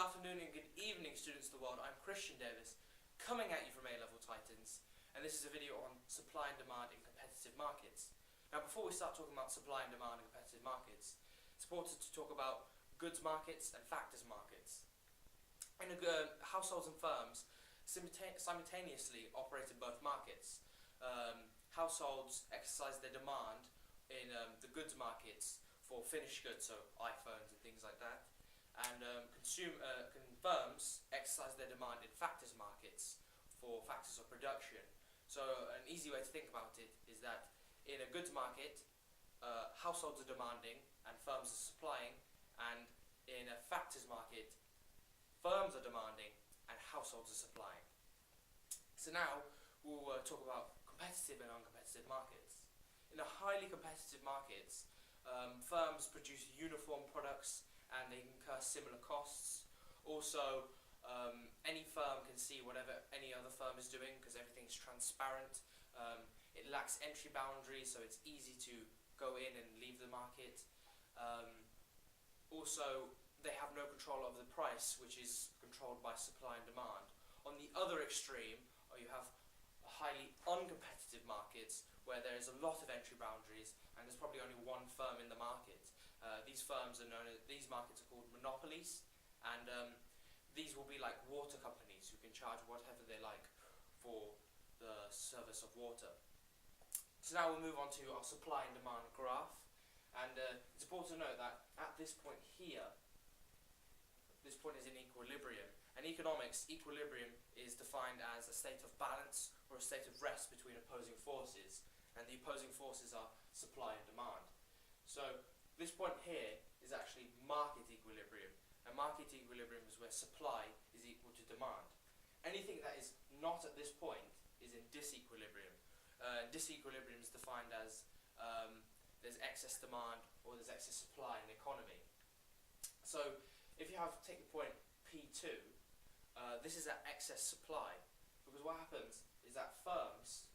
afternoon and good evening, students of the world. I'm Christian Davis, coming at you from A-Level Titans, and this is a video on supply and demand in competitive markets. Now, before we start talking about supply and demand in competitive markets, it's important to talk about goods markets and factors markets. And households and firms simultaneously operate in both markets. Households exercise their demand in the goods markets for finished goods, so iPhones and things like that. And firms exercise their demand in factors markets for factors of production. So an easy way to think about it is that in a goods market, households are demanding and firms are supplying, and in a factors market, firms are demanding and households are supplying. So now we'll talk about competitive and uncompetitive markets. In a highly competitive markets, firms produce uniform products and they incur similar costs. Also, any firm can see whatever any other firm is doing because everything's transparent. It lacks entry boundaries, so it's easy to go in and leave the market. Also, they have no control over the price, which is controlled by supply and demand. On the other extreme, you have highly uncompetitive markets where there is a lot of entry boundaries and there's probably only one firm in the market. These markets are called monopolies, and these will be like water companies who can charge whatever they like for the service of water. So now we'll move on to our supply and demand graph, and it's important to note that at this point here, this point is in equilibrium. And economics, equilibrium is defined as a state of balance or a state of rest between opposing forces, and the opposing forces are supply and demand. So this point here is actually market equilibrium, and market equilibrium is where supply is equal to demand. Anything that is not at this point is in disequilibrium. Disequilibrium is defined as there's excess demand or there's excess supply in the economy. So if you take the point P2, this is at excess supply, because what happens is that firms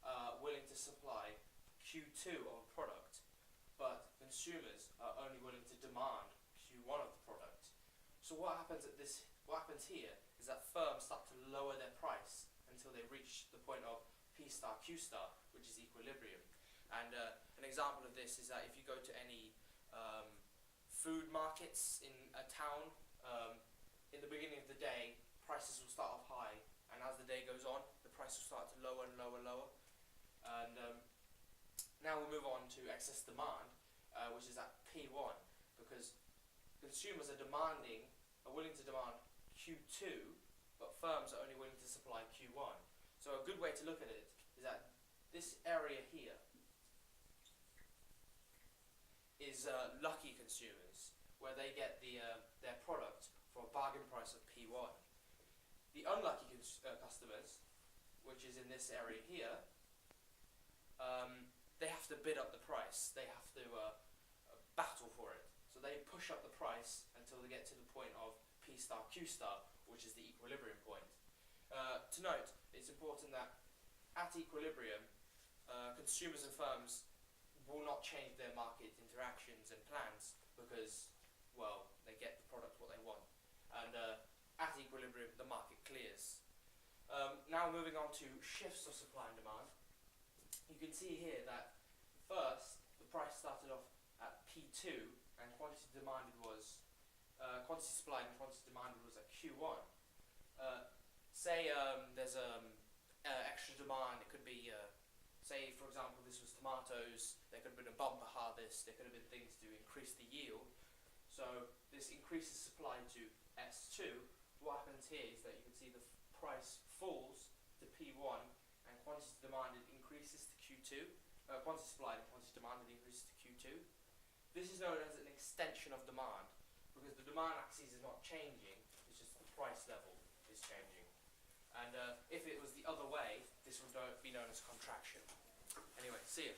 are willing to supply Q2 of a product, but consumers are only willing to demand Q1 of the product. So what happens here is that firms start to lower their price until they reach the point of P star Q star, which is equilibrium. And an example of this is that if you go to any food markets in a town, in the beginning of the day, prices will start off high, and as the day goes on, the price will start to lower and lower and lower. And now we'll move on to excess demand, which is at P1, because consumers are willing to demand Q2, but firms are only willing to supply Q1. So a good way to look at it is that this area here is lucky consumers, where they get their product for a bargain price of P1. The unlucky customers, which is in this area here, they have to bid up the price. They have to battle for it. So they push up the price until they get to the point of P star Q star, which is the equilibrium point. To note, it's important that at equilibrium, consumers and firms will not change their market interactions and plans because, well, they get the product what they want. And at equilibrium, the market clears. Now moving on to shifts of supply and demand. You can see here that first, the price started off at P2 and quantity supplied and quantity demanded was at Q1. Say there's extra demand. It could be, say for example, this was tomatoes. There could have been a bumper harvest. There could have been things to increase the yield. So this increases supply to S2. What happens here is that you can see the price falls to P1 and quantity demanded increases to Q2. Quantity supplied and quantity demanded increases to Q2. This is known as an extension of demand, because the demand axis is not changing, it's just the price level is changing. And if it was the other way, this would be known as contraction. Anyway, see you.